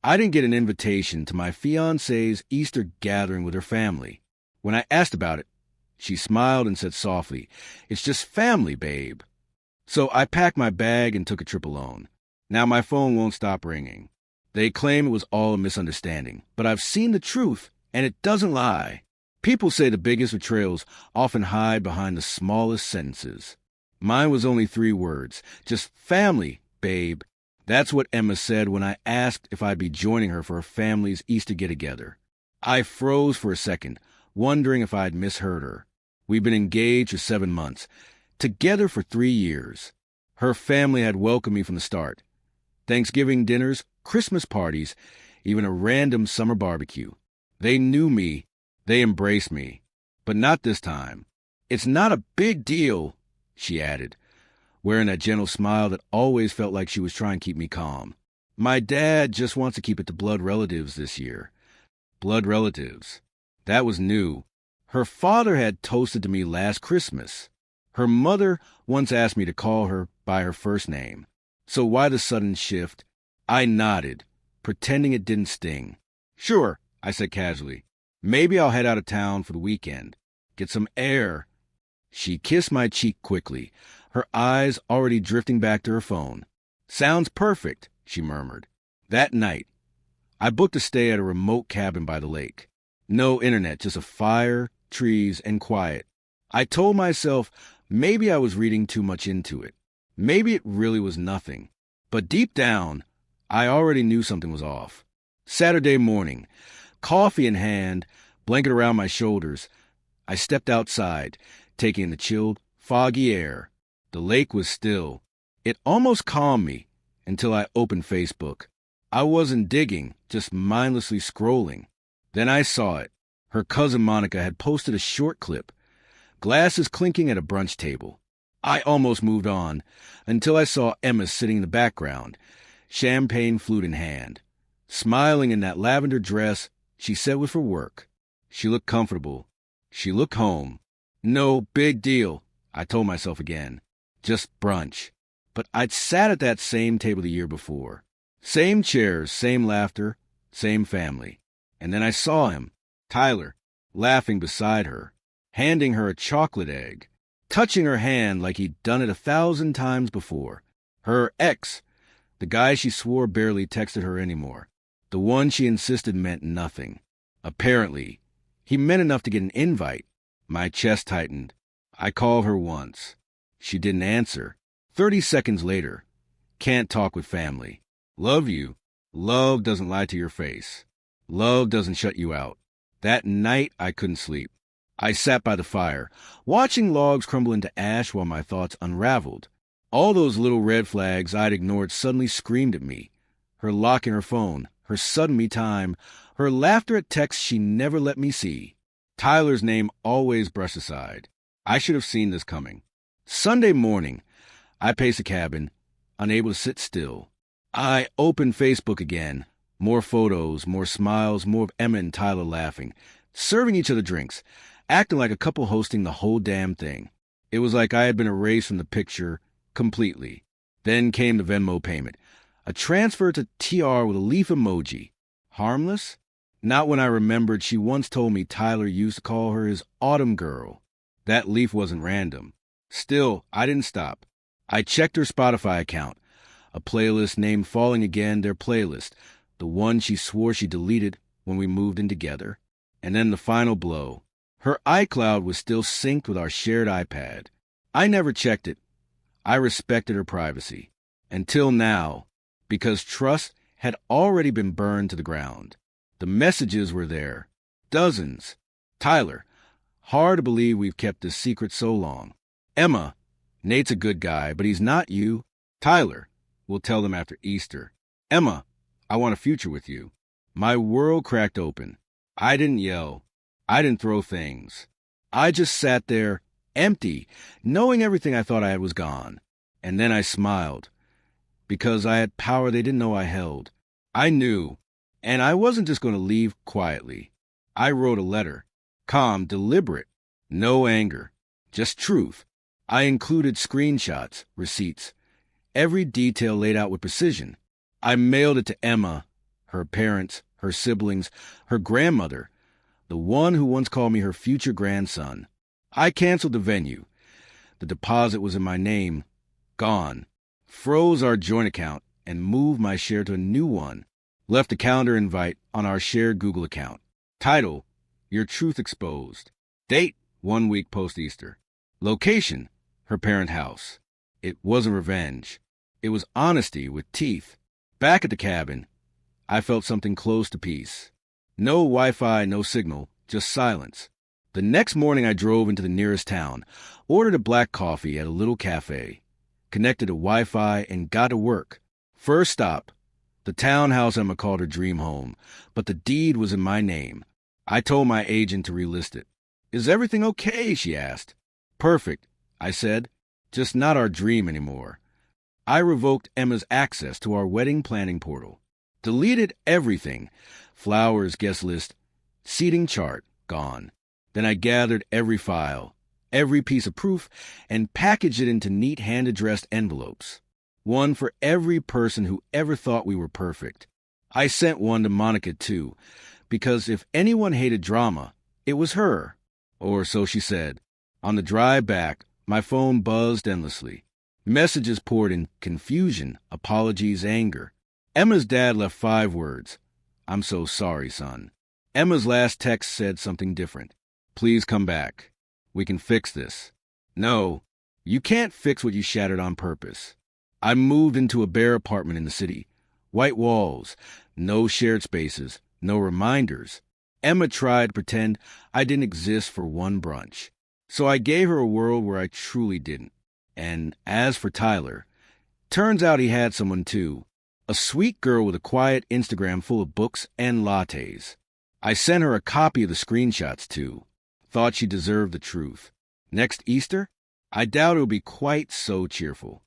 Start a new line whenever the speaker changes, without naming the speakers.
I didn't get an invitation to my fiancée's Easter gathering with her family. When I asked about it, she smiled and said softly, "It's just family, babe." So I packed my bag and took a trip alone. Now my phone won't stop ringing. They claim it was all a misunderstanding, but I've seen the truth, and it doesn't lie. People say the biggest betrayals often hide behind the smallest sentences. Mine was only 3 words, just family, babe. That's what Emma said when I asked if I'd be joining her for her family's Easter get-together. I froze for a second, wondering if I'd misheard her. We'd been engaged for 7 months, together for 3 years. Her family had welcomed me from the start. Thanksgiving dinners, Christmas parties, even a random summer barbecue. They knew me. They embraced me. But not this time. "It's not a big deal," she added, wearing that gentle smile that always felt like she was trying to keep me calm. "My dad just wants to keep it to blood relatives this year." Blood relatives. That was new. Her father had toasted to me last Christmas. Her mother once asked me to call her by her first name. So why the sudden shift? I nodded, pretending it didn't sting. "Sure," I said casually. "Maybe I'll head out of town for the weekend. Get some air." She kissed my cheek quickly, her eyes already drifting back to her phone. "Sounds perfect," she murmured. That night, I booked a stay at a remote cabin by the lake. No internet, just a fire, trees, and quiet. I told myself maybe I was reading too much into it. Maybe it really was nothing. But deep down, I already knew something was off. Saturday morning, coffee in hand, blanket around my shoulders, I stepped outside, taking in the chilled, foggy air. The lake was still. It almost calmed me until I opened Facebook. I wasn't digging, just mindlessly scrolling. Then I saw it. Her cousin Monica had posted a short clip. Glasses clinking at a brunch table. I almost moved on until I saw Emma sitting in the background, champagne flute in hand. Smiling in that lavender dress she said was for work. She looked comfortable. She looked home. No big deal, I told myself again. Just brunch. But I'd sat at that same table the year before. Same chairs, same laughter, same family. And then I saw him, Tyler, laughing beside her, handing her a chocolate egg, touching her hand like he'd done it 1,000 times before. Her ex, the guy she swore barely texted her anymore, the one she insisted meant nothing. Apparently, he meant enough to get an invite. My chest tightened. I called her once. She didn't answer. 30 seconds later, "Can't talk with family. Love you. Love doesn't lie to your face. Love doesn't shut you out." That night, I couldn't sleep. I sat by the fire, watching logs crumble into ash while my thoughts unraveled. All those little red flags I'd ignored suddenly screamed at me. Her lock in her phone, her sudden me time, her laughter at texts she never let me see. Tyler's name always brushed aside. I should have seen this coming. Sunday morning, I paced the cabin, unable to sit still. I opened Facebook again. More photos, more smiles, more of Emma and Tyler laughing, serving each other drinks, acting like a couple hosting the whole damn thing. It was like I had been erased from the picture completely. Then came the Venmo payment. A transfer to TR with a leaf emoji. Harmless? Not when I remembered she once told me Tyler used to call her his autumn girl. That leaf wasn't random. Still, I didn't stop. I checked her Spotify account. A playlist named Falling Again, their playlist. The one she swore she deleted when we moved in together. And then the final blow. Her iCloud was still synced with our shared iPad. I never checked it. I respected her privacy. Until now, because trust had already been burned to the ground. The messages were there. Dozens. Tyler, hard to believe we've kept this secret so long. Emma, Nate's a good guy, but he's not you. Tyler, we'll tell them after Easter. Emma, I want a future with you. My world cracked open. I didn't yell. I didn't throw things. I just sat there, empty, knowing everything I thought I had was gone. And then I smiled. Because I had power they didn't know I held. I knew. And I wasn't just going to leave quietly. I wrote a letter. Calm, deliberate. No anger. Just truth. I included screenshots, receipts. Every detail laid out with precision. I mailed it to Emma, her parents, her siblings, her grandmother, the one who once called me her future grandson. I canceled the venue. The deposit was in my name. Gone. Froze our joint account and moved my share to a new one. Left a calendar invite on our shared Google account. Title, Your Truth Exposed. Date, 1 week post-Easter. Location, her parent house. It wasn't revenge. It was honesty with teeth. Back at the cabin, I felt something close to peace. No Wi-Fi, no signal, just silence. The next morning I drove into the nearest town, ordered a black coffee at a little cafe, connected to Wi-Fi, and got to work. First stop, the townhouse Emma called her dream home, but the deed was in my name. I told my agent to relist it. Is everything okay? She asked. Perfect, I said. Just not our dream anymore. I revoked Emma's access to our wedding planning portal. Deleted everything. Flowers, guest list, seating chart, gone. Then I gathered every file, every piece of proof, and packaged it into neat hand-addressed envelopes. One for every person who ever thought we were perfect. I sent one to Monica, too, because if anyone hated drama, it was her. Or so she said. On the drive back, my phone buzzed endlessly. Messages poured in confusion, apologies, anger. Emma's dad left 5 words. I'm so sorry, son. Emma's last text said something different. Please come back. We can fix this. No, you can't fix what you shattered on purpose. I moved into a bare apartment in the city. White walls, no shared spaces, no reminders. Emma tried to pretend I didn't exist for one brunch. So I gave her a world where I truly didn't. And as for Tyler, turns out he had someone too. A sweet girl with a quiet Instagram full of books and lattes. I sent her a copy of the screenshots, too. Thought she deserved the truth. Next Easter? I doubt it'll be quite so cheerful.